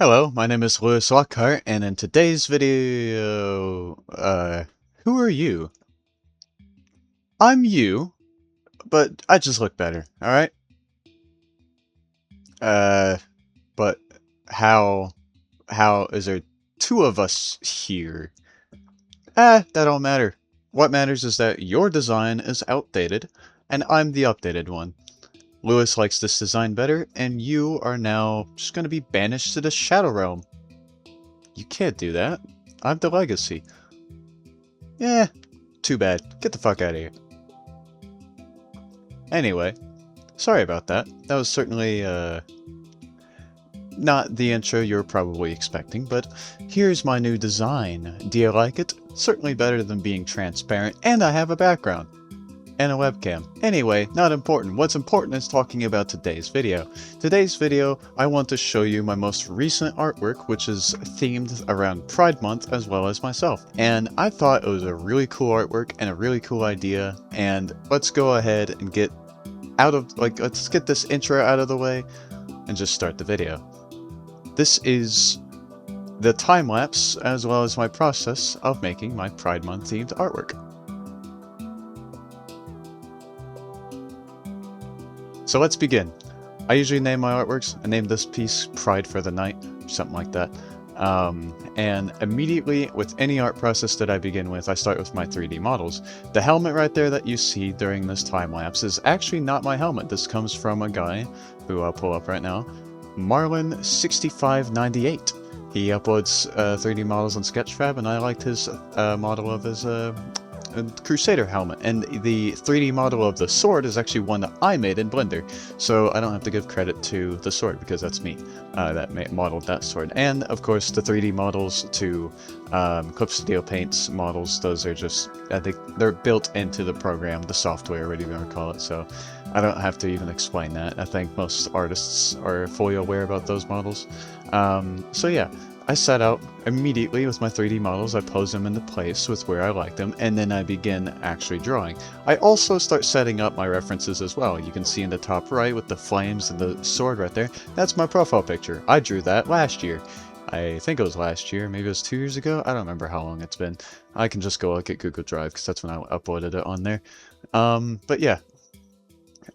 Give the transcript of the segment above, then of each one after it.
Hello, my name is Lewis Lockhart, and in today's video, who are you? I'm you, but I just look better, alright? Uh, but how is there two of us here? That don't matter. What matters is that your design is outdated, and I'm the updated one. Lewis likes this design better, and you are now just gonna be banished to the Shadow Realm. You can't do that. I'm the legacy. Yeah, too bad. Get the fuck out of here. Anyway, sorry about that. That was certainly, not the intro you're probably expecting, but here's my new design. Do you like it? Certainly better than being transparent, and I have a background. And a webcam. Anyway, not important. What's important is talking about today's video. Today's video, I want to show you my most recent artwork, which is themed around Pride Month as well as myself. And I thought it was a really cool artwork and a really cool idea, and let's go ahead and let's get this intro out of the way and just start the video. This is the time lapse as well as my process of making my Pride Month themed artwork. So let's begin. I usually name my artworks. I named this piece Pride for the Night, or something like that. And immediately with any art process that I begin with, I start with my 3D models. The helmet right there that you see during this time lapse is actually not my helmet. This comes from a guy who I'll pull up right now, Marlin6598. He uploads 3D models on Sketchfab, and I liked his model of his Crusader helmet, and the 3D model of the sword is actually one that I made in Blender, so I don't have to give credit to the sword because that's me that modeled that sword. And of course the 3D models to Clip Studio Paint's models, those are just, I think they're built into the program, the software, whatever you want to call it, so I don't have to even explain that. I think most artists are fully aware about those models. So yeah. I set out immediately with my 3D models, I pose them into place with where I like them, and then I begin actually drawing. I also start setting up my references as well. You can see in the top right with the flames and the sword right there, that's my profile picture. I drew that last year. I think it was last year, maybe it was 2 years ago, I don't remember how long it's been. I can just go look at Google Drive because that's when I uploaded it on there. But yeah.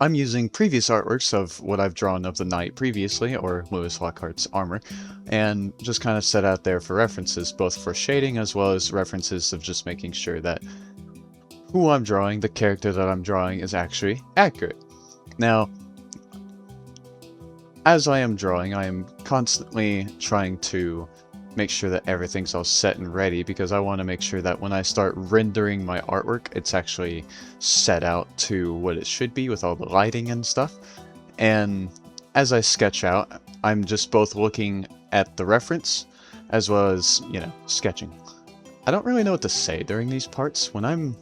I'm using previous artworks of what I've drawn of the knight previously, or Lewis Lockhart's armor, and just kind of set out there for references, both for shading as well as references of just making sure that who I'm drawing, the character that I'm drawing, is actually accurate. Now, as I am drawing, I am constantly trying to make sure that everything's all set and ready, because I want to make sure that when I start rendering my artwork, it's actually set out to what it should be with all the lighting and stuff. And as I sketch out, I'm just both looking at the reference as well as, you know, sketching. I don't really know what to say during these parts. When I'm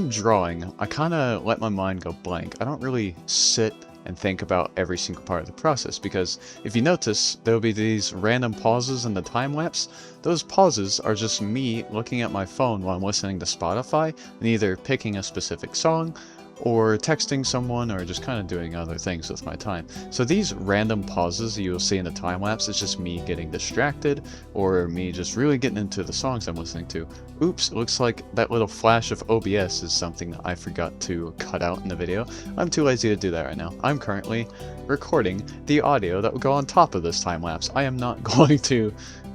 drawing, I kind of let my mind go blank. I don't really sit and think about every single part of the process, because if you notice, there will be these random pauses in the time lapse. Those pauses are just me looking at my phone while I'm listening to Spotify and either picking a specific song or texting someone or just kind of doing other things with my time. So these random pauses you'll see in the time lapse is just me getting distracted or me just really getting into the songs I'm listening to. Oops, it looks like that little flash of OBS is something that I forgot to cut out in the video. I'm too lazy to do that right now. I'm currently recording the audio that will go on top of this time lapse. I am not going to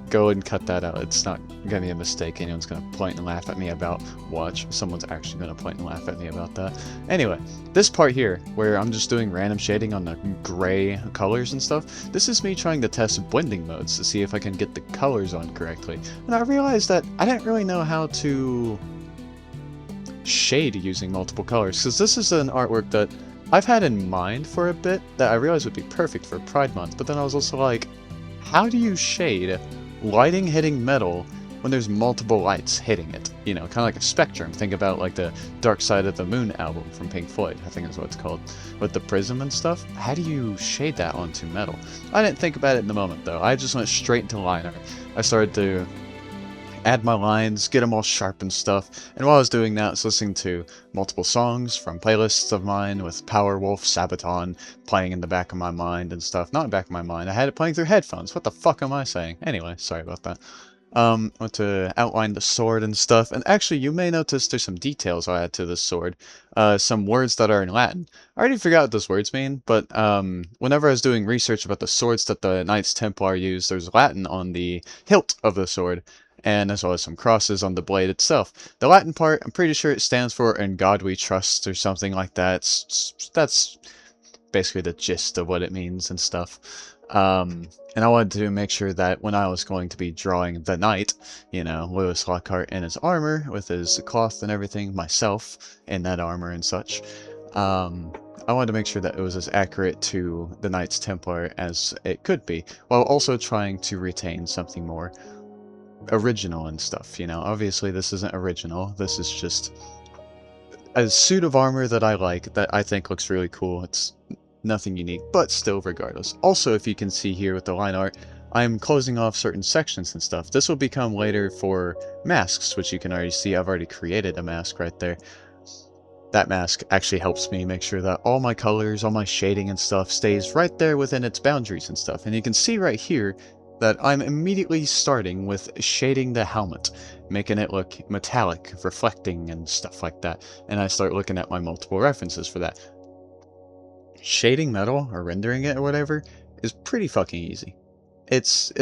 go and cut that out. It's not gonna be a mistake anyone's gonna point and laugh at me about. Watch, someone's actually gonna point and laugh at me about that. Anyway, this part here, where I'm just doing random shading on the gray colors and stuff, this is me trying to test blending modes to see if I can get the colors on correctly. And I realized that I didn't really know how to shade using multiple colors, because this is an artwork that I've had in mind for a bit that I realized would be perfect for Pride Month, but then I was also like, how do you shade lighting hitting metal when there's multiple lights hitting it? You know, kind of like a spectrum. Think about like the Dark Side of the Moon album from Pink Floyd, I think is what it's called, with the prism and stuff. How do you shade that onto metal? I didn't think about it in the moment though. I just went straight into line art. I started to add my lines, get them all sharp and stuff. And while I was doing that, I was listening to multiple songs from playlists of mine with Powerwolf, Sabaton playing in the back of my mind and stuff. Not in the back of my mind, I had it playing through headphones. What the fuck am I saying? Anyway, sorry about that. Want to outline the sword and stuff, and actually you may notice there's some details I add to this sword. Some words that are in Latin. I already forgot what those words mean, but whenever I was doing research about the swords that the Knights Templar use, there's Latin on the hilt of the sword, and as well as some crosses on the blade itself. The Latin part, I'm pretty sure it stands for "In God We Trust" or something like that. That's basically the gist of what it means and stuff. And I wanted to make sure that when I was going to be drawing the knight, you know, Lewis Lockhart in his armor, with his cloth and everything, myself in that armor and such, I wanted to make sure that it was as accurate to the Knights Templar as it could be, while also trying to retain something more original and stuff, you know. Obviously this isn't original, this is just a suit of armor that I like, that I think looks really cool. It's nothing unique, but still regardless. Also, if you can see here with the line art, I'm closing off certain sections and stuff. This will become later for masks, which you can already see. I've already created a mask right there. That mask actually helps me make sure that all my colors, all my shading and stuff stays right there within its boundaries and stuff. And you can see right here that I'm immediately starting with shading the helmet, making it look metallic, reflecting and stuff like that. And I start looking at my multiple references for that. Shading metal, or rendering it or whatever, is pretty fucking easy. It's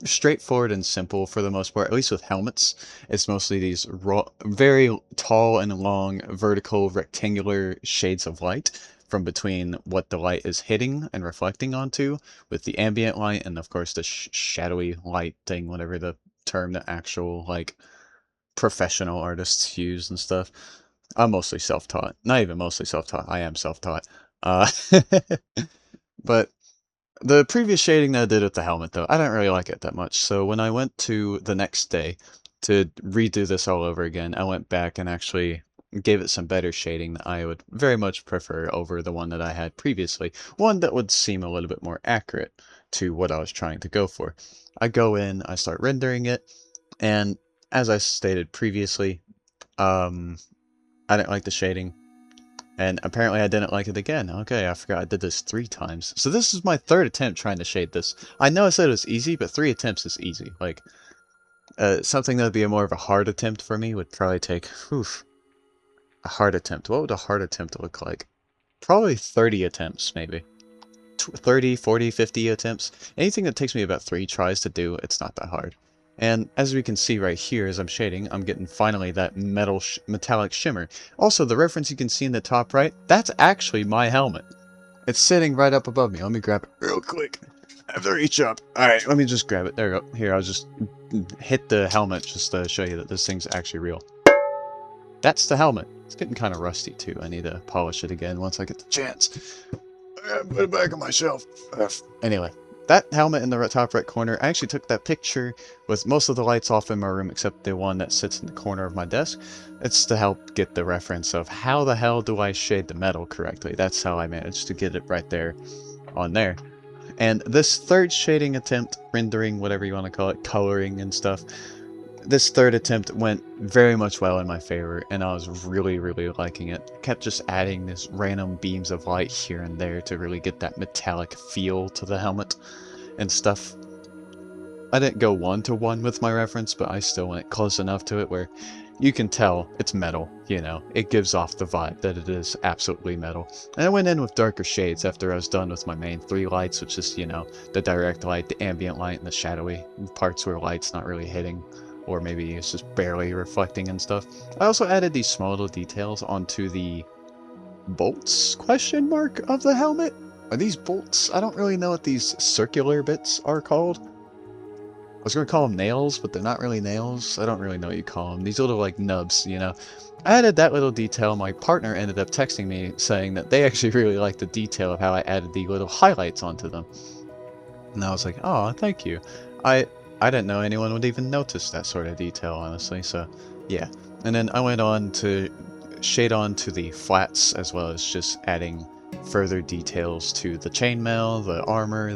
straightforward and simple for the most part, at least with helmets. It's mostly these raw, very tall and long vertical rectangular shades of light from between what the light is hitting and reflecting onto, with the ambient light and of course the shadowy light thing, whatever the term the actual like professional artists use and stuff. I'm mostly self-taught. Not even mostly self-taught, I am self-taught. Uh, but the previous shading that I did with the helmet, though, I didn't really like it that much. So when I went to the next day to redo this all over again, I went back and actually gave it some better shading that I would very much prefer over the one that I had previously. One that would seem a little bit more accurate to what I was trying to go for. I go in, I start rendering it, and as I stated previously, I didn't like the shading. And apparently I didn't like it again. Okay, I forgot I did this 3 times. So this is my 3rd attempt trying to shade this. I know I said it was easy, but 3 attempts is easy. Like, something that would be a more of a hard attempt for me would probably take, a hard attempt. What would a hard attempt look like? Probably 30 attempts, maybe. 30, 40, 50 attempts. Anything that takes me about 3 tries to do, it's not that hard. And as we can see right here, as I'm shading, I'm getting finally that metallic shimmer. Also, the reference you can see in the top right, that's actually my helmet. It's sitting right up above me. Let me grab it real quick. I have to reach up. Alright, let me just grab it. There we go. Here, I'll just hit the helmet just to show you that this thing's actually real. That's the helmet. It's getting kind of rusty too. I need to polish it again once I get the chance. Put it back on my shelf. Anyway. That helmet in the top right corner, I actually took that picture with most of the lights off in my room except the one that sits in the corner of my desk. It's to help get the reference of how the hell do I shade the metal correctly. That's how I managed to get it right there on there. And this 3rd shading attempt, rendering, whatever you want to call it, coloring and stuff, this 3rd attempt went very much well in my favor, and I was really, really liking it. I kept just adding this random beams of light here and there to really get that metallic feel to the helmet and stuff. I didn't go 1-to-1 with my reference, but I still went close enough to it where you can tell it's metal, you know. It gives off the vibe that it is absolutely metal. And I went in with darker shades after I was done with my main 3 lights, which is, you know, the direct light, the ambient light, and the shadowy parts where light's not really hitting. Or maybe it's just barely reflecting and stuff. I also added these small little details onto the bolts, question mark, of the helmet? Are these bolts? I don't really know what these circular bits are called. I was going to call them nails, but they're not really nails. I don't really know what you call them. These little, like, nubs, you know. I added that little detail. My partner ended up texting me saying that they actually really liked the detail of how I added the little highlights onto them. And I was like, oh, thank you. I didn't know anyone would even notice that sort of detail, honestly, so yeah. And then I went on to shade on to the flats, as well as just adding further details to the chainmail, the armor,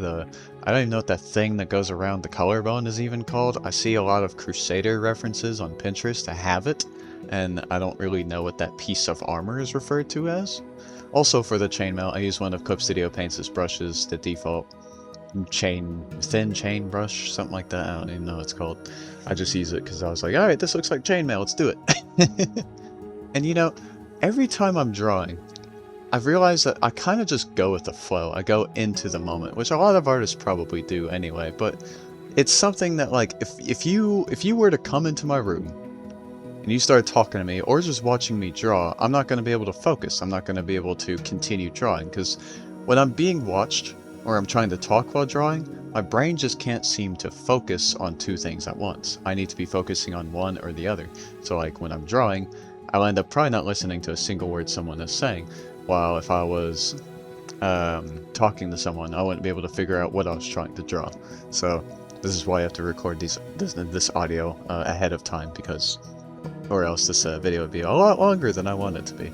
I don't even know what that thing that goes around the collarbone is even called. I see a lot of Crusader references on Pinterest to have it, and I don't really know what that piece of armor is referred to as. Also for the chainmail, I use one of Clip Studio Paints' brushes, the default thin chain brush, something like that. I don't even know what it's called. I just use it because I was like, alright, this looks like chainmail, let's do it. And you know, every time I'm drawing, I've realized that I kind of just go with the flow. I go into the moment, which a lot of artists probably do anyway, but it's something that, like, if you were to come into my room and you started talking to me or just watching me draw, I'm not going to be able to focus. I'm not going to be able to continue drawing, because when I'm being watched or I'm trying to talk while drawing, my brain just can't seem to focus on two things at once. I need to be focusing on one or the other. So like when I'm drawing, I'll end up probably not listening to a single word someone is saying. While if I was talking to someone, I wouldn't be able to figure out what I was trying to draw. So this is why I have to record this audio ahead of time, because, or else this video would be a lot longer than I want it to be.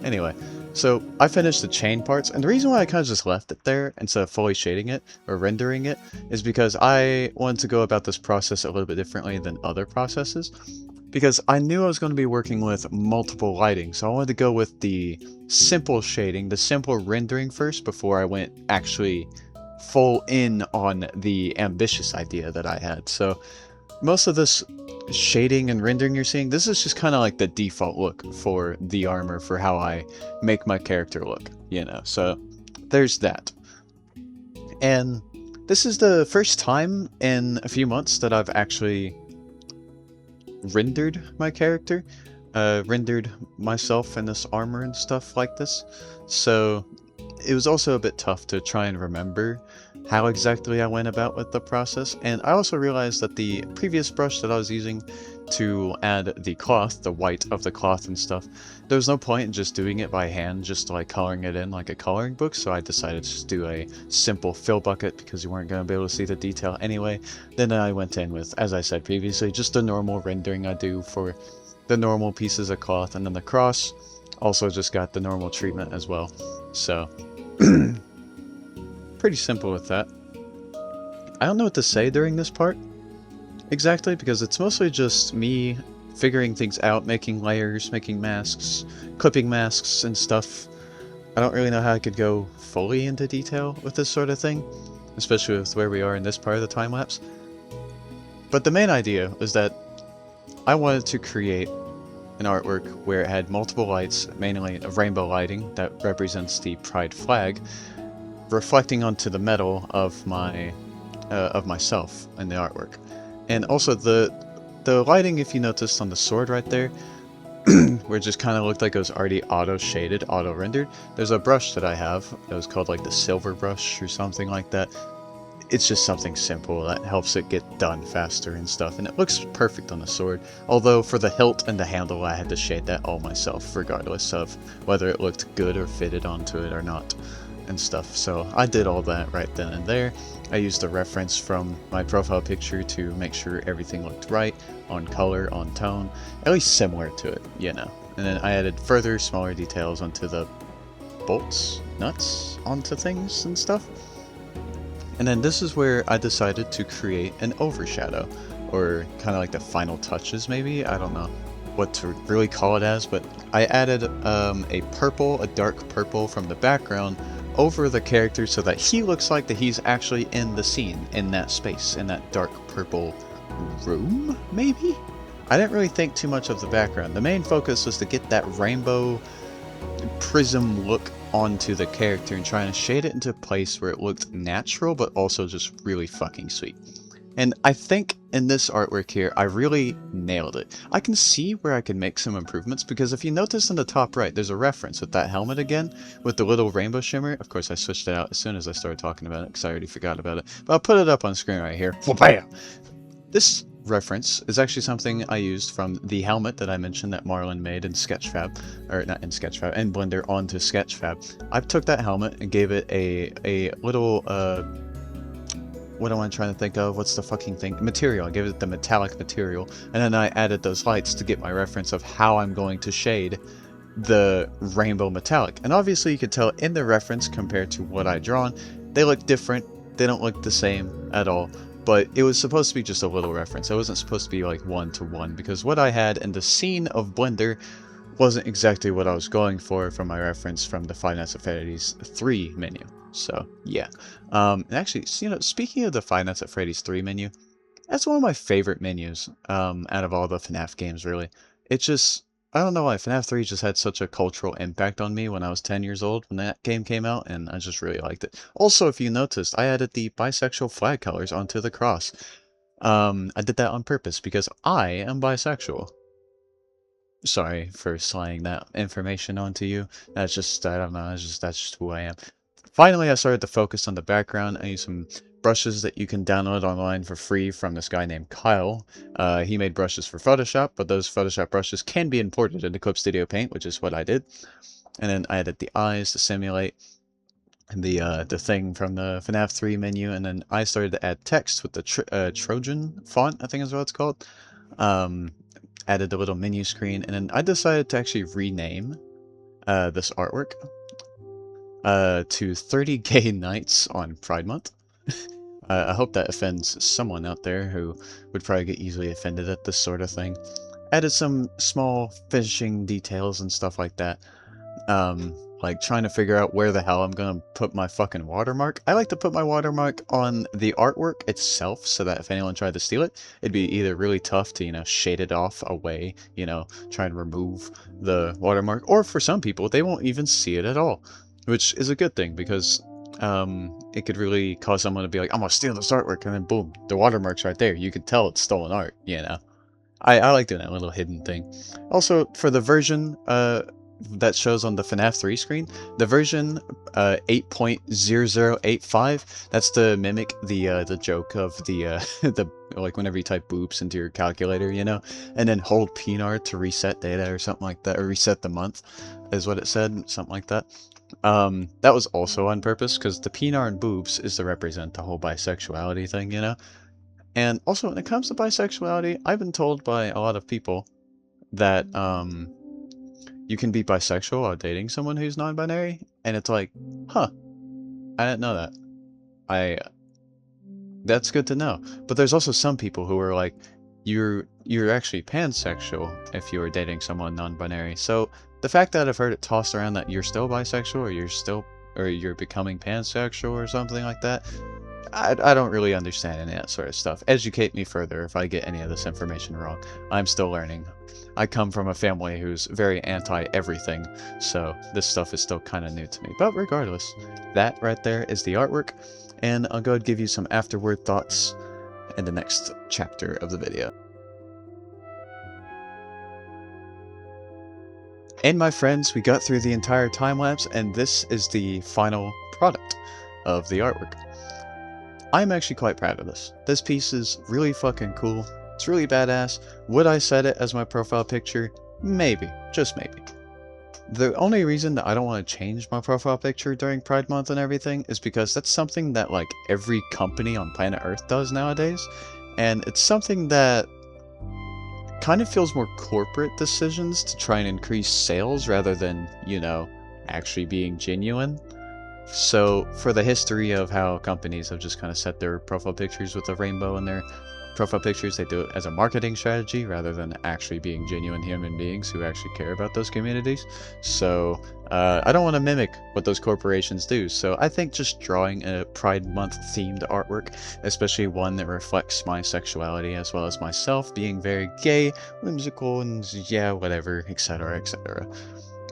Anyway, so I finished the chain parts, and the reason why I kind of just left it there instead of fully shading it or rendering it is because I wanted to go about this process a little bit differently than other processes. Because I knew I was going to be working with multiple lighting, so I wanted to go with the simple shading, the simple rendering first before I went actually full in on the ambitious idea that I had. So most of this shading and rendering you're seeing, this is just kind of like the default look for the armor, for how I make my character look, you know, so there's that. And this is the first time in a few months that I've actually rendered my character, rendered myself in this armor and stuff like this, so it was also a bit tough to try and remember how exactly I went about with the process. And I also realized that the previous brush that I was using to add the cloth, the white of the cloth and stuff, there was no point in just doing it by hand, just like coloring it in like a coloring book, so I decided to just do a simple fill bucket because you weren't going to be able to see the detail anyway. Then I went in with, as I said previously, just the normal rendering I do for the normal pieces of cloth, and then the cross also just got the normal treatment as well. So pretty simple with that. I don't know what to say during this part exactly, because it's mostly just me figuring things out, making layers, making masks, clipping masks and stuff. I don't really know how I could go fully into detail with this sort of thing, especially with where we are in this part of the time lapse. But the main idea was that I wanted to create an artwork where it had multiple lights, mainly a rainbow lighting that represents the pride flag, reflecting onto the metal of myself in the artwork. And also the lighting, if you noticed on the sword right there, where it just kind of looked like it was already auto-shaded, auto-rendered, there's a brush that I have that was called like the silver brush or something like that. It's just something simple that helps it get done faster and stuff, and it looks perfect on the sword. Although for the hilt and the handle I had to shade that all myself, regardless of whether it looked good or fitted onto it or not and stuff. So I did all that right then and there. I used a reference from my profile picture to make sure everything looked right, on color, on tone, at least similar to it, you know. And then I added further smaller details onto the bolts, nuts, onto things and stuff. And then this is where I decided to create an overshadow, or kind of like the final touches maybe, I don't know what to really call it as, but I added a purple, a dark purple from the background over the character so that he looks like that he's actually in the scene, in that space, in that dark purple room, maybe? I didn't really think too much of the background. The main focus was to get that rainbow prism look onto the character and trying to shade it into a place where it looked natural but also just really fucking sweet. And I think in this artwork here, I really nailed it. I can see where I can make some improvements, because if you notice in the top right, there's a reference with that helmet again, with the little rainbow shimmer. Of course, I switched it out as soon as I started talking about it, because I already forgot about it. But I'll put it up on screen right here. This reference is actually something I used from the helmet that I mentioned that Marlon made in Sketchfab, or not in Sketchfab, in Blender onto Sketchfab. I took that helmet and gave it a little, what am I trying to think of? What's the fucking thing? Material. I gave it the metallic material, and then I added those lights to get my reference of how I'm going to shade the rainbow metallic. And obviously you could tell in the reference compared to what I drawn, they look different. They don't look the same at all. But it was supposed to be just a little reference. It wasn't supposed to be like one-to-one, because what I had in the scene of Blender wasn't exactly what I was going for from my reference from the Five Nights at Freddy's 3 menu. So, yeah. And actually, you know, speaking of the Five Nights at Freddy's 3 menu, that's one of my favorite menus out of all the FNAF games, really. It just, I don't know why, FNAF 3 just had such a cultural impact on me when I was 10 years old when that game came out, and I just really liked it. Also, if you noticed, I added the bisexual flag colors onto the cross. I did that on purpose because I am bisexual. Sorry for slaying that information onto you. That's just, I don't know, that's just who I am. Finally, I started to focus on the background. I used some brushes that you can download online for free from this guy named Kyle. He made brushes for Photoshop, but those Photoshop brushes can be imported into Clip Studio Paint, which is what I did. And then I added the eyes to simulate the thing from the FNAF 3 menu, and then I started to add text with the Trojan font, I think is what it's called. Added a little menu screen, and then I decided to actually rename this artwork to 30 Gay Nights on Pride Month. I hope that offends someone out there who would probably get easily offended at this sort of thing. Added some small finishing details and stuff like that. Like trying to figure out where the hell I'm gonna put my fucking watermark. I like to put my watermark on the artwork itself so that if anyone tried to steal it, it'd be either really tough to, you know, shade it off away, you know, try and remove the watermark, or for some people, they won't even see it at all, which is a good thing because it could really cause someone to be like, I'm gonna steal this artwork, and then boom, the watermark's right there. You could tell it's stolen art, you know. I like doing that little hidden thing. Also, for the version that shows on the FNAF 3 screen, the version 8.0085, that's to mimic the joke of the the like whenever you type boobs into your calculator, you know, and then hold PNAR to reset data or something like that, or reset the month, is what it said, something like that. That was also on purpose because the PNAR and boobs is to represent the whole bisexuality thing, you know. And also, when it comes to bisexuality, I've been told by a lot of people that you can be bisexual while dating someone who's non-binary, and it's like, huh, I didn't know that. That's good to know. But there's also some people who are like, you're actually pansexual if you were dating someone non-binary. So the fact that I've heard it tossed around that you're still bisexual, or you're becoming pansexual or something like that, I don't really understand any of that sort of stuff. Educate me further if I get any of this information wrong. I'm still learning. I come from a family who's very anti-everything, so this stuff is still kind of new to me. But regardless, that right there is the artwork, and I'll go ahead and give you some afterward thoughts in the next chapter of the video. And my friends, we got through the entire time-lapse, and this is the final product of the artwork. I'm actually quite proud of this. This piece is really fucking cool. It's really badass. Would I set it as my profile picture? Maybe. Just maybe. The only reason that I don't want to change my profile picture during Pride Month and everything is because that's something that like every company on planet Earth does nowadays. And it's something that kind of feels more corporate decisions to try and increase sales rather than, you know, actually being genuine. So, for the history of how companies have just kind of set their profile pictures with a rainbow in their profile pictures, they do it as a marketing strategy rather than actually being genuine human beings who actually care about those communities. So, I don't want to mimic what those corporations do. So, I think just drawing a Pride Month themed artwork, especially one that reflects my sexuality as well as myself being very gay, whimsical, and yeah, whatever, etc., etc.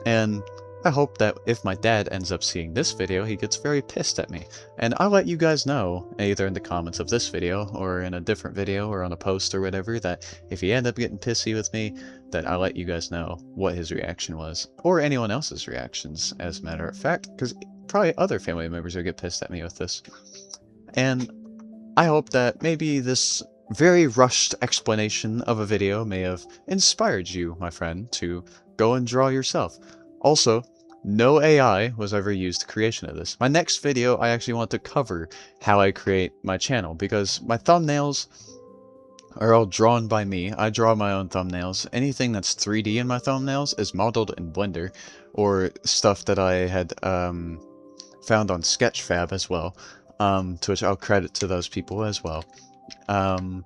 And I hope that if my dad ends up seeing this video, he gets very pissed at me. And I'll let you guys know, either in the comments of this video, or in a different video, or on a post or whatever, that if he ends up getting pissy with me, that I'll let you guys know what his reaction was. Or anyone else's reactions, as a matter of fact, because probably other family members will get pissed at me with this. And I hope that maybe this very rushed explanation of a video may have inspired you, my friend, to go and draw yourself. Also, no AI was ever used to creation of this. My next video, I actually want to cover how I create my channel, because my thumbnails, are all drawn by me. I draw my own thumbnails. Anything that's 3D in my thumbnails is modeled in Blender, or stuff that I had found on Sketchfab as well, to which I'll credit to those people as well. And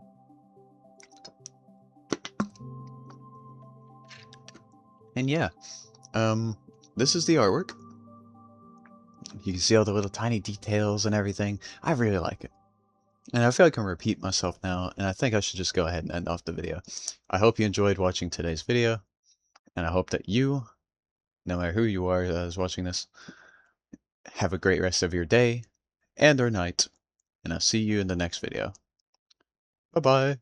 yeah, this is the artwork. You can see all the little tiny details and everything. I really like it. And I feel like I can repeat myself now, and I think I should just go ahead and end off the video. I hope you enjoyed watching today's video, and I hope that you, no matter who you are that is watching this, have a great rest of your day and or night, and I'll see you in the next video. Bye-bye!